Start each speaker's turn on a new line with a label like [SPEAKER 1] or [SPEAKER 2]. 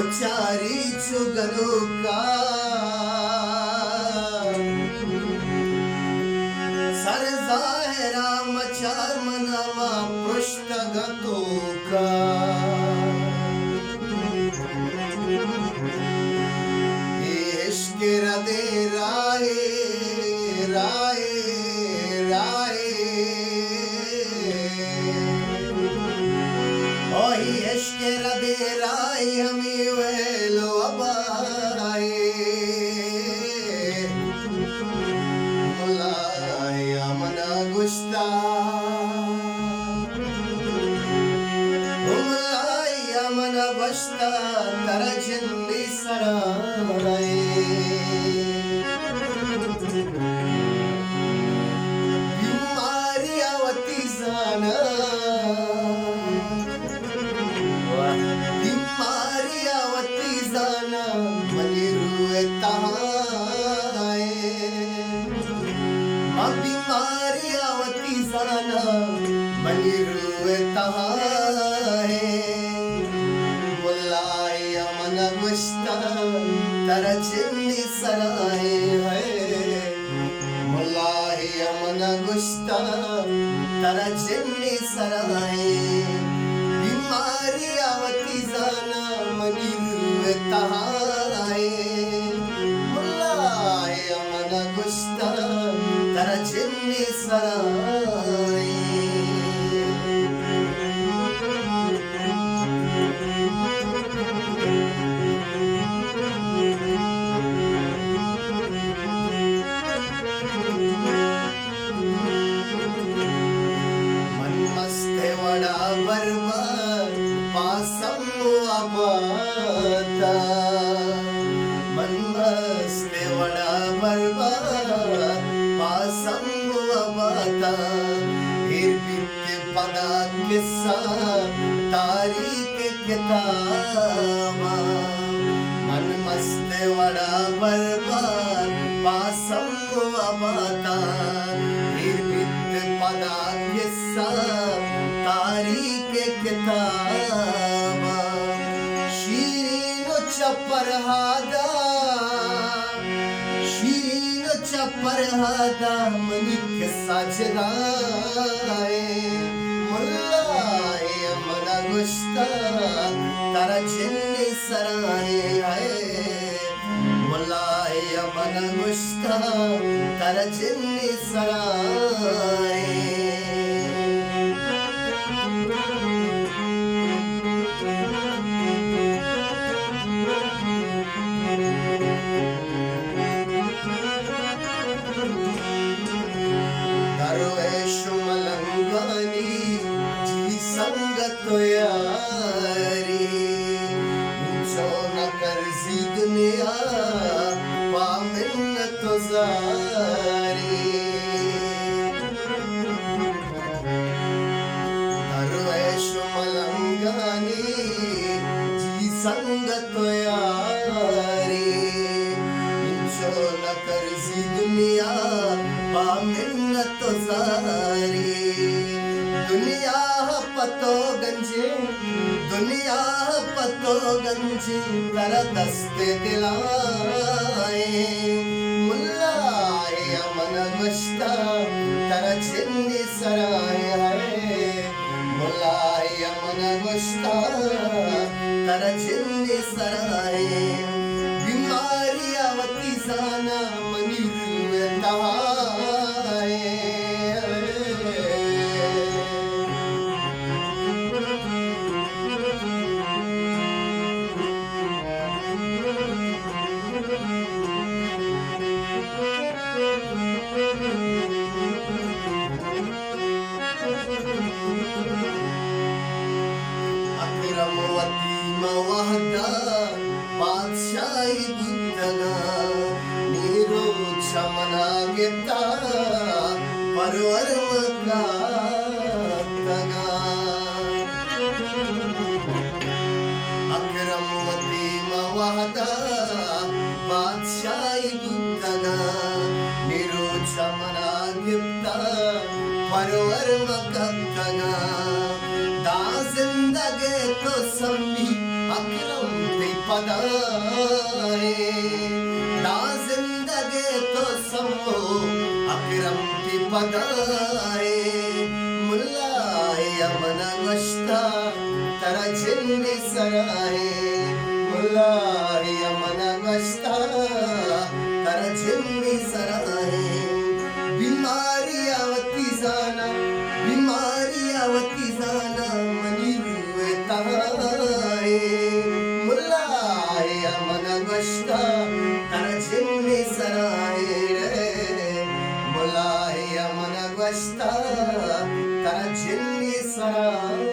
[SPEAKER 1] चारी चुगनुका sir जाहिरा मचार Manama पृष्ठगतोका इश्क रदे राहे राहे राहे ओही इश्क रदे राहे हमें वेलो अबाए मुलाया मना गुस्ता मुलाया मना गुस्ता तरजनी सराए बीमारियावती जाना बीमारियावती जाना मनिरुए तहाए बीमारियावती जाना मनिरुए तहाए मुलाया मन गुस्ता तरजनी सराए है मुलाया मन गुस्ता तरजनी सराए बीमारियावती जाना मनिरुए तहाए मुलाया मन गुस्ता तरजनी सराए वड़ा बर्बाद पासम आबादा मन मस्त वड़ा बर्बाद पासम आबादा हिर के पदा किस्सा तारीख किताबा मन मस्त वड़ा बर्बाद पासम आबादा हिर पदा किस्सा तारीख किताबा शीरीन चपरहादा शीरीन चपरहादा मनिक साजदाए मुल्लाए मना गुस्ता तरजनी सराए है मुल्लाए मना गुस्ता तरजनी सराए मलंगानी जी संगत यारी जो न करजी दुनिया पामिन्नत जारी दरवेश मलंगानी जी संगत यारी जो न करजी दुनिया पामिन्नत जारी दुनिया पतो गंजे तर दस्ते दिलाए मुल्लाए अमन गुस्ता तरजनी सराए है मुल्लाए अमन गुस्ता तरजनी सराए बीमारियावती जाना मनिरुए तहाए अकरमवती मवहदा बादशाही गुप्तगा नीरो चमना गिता परवर मकातगा अकरमवती मवहदा बादशाही गुप्तगा नीरो चमना गिता परवर मकातगा दा जिंदगी तो सम्मी अकरम पदाए ना जिंदगी तो समो अकरम की पदाए मुल्लाए अमन गश्ता तरा जिन्नी सराए मुल्लाए अमन गश्ता तरा जिन्नी सराए बीमारी आवती जाना मनी हुए ताए मुल्लाए अमन गश्ता तरा जिन्नी सराए रे मुल्लाए अमन गश्ता तरा जिन्नी सराए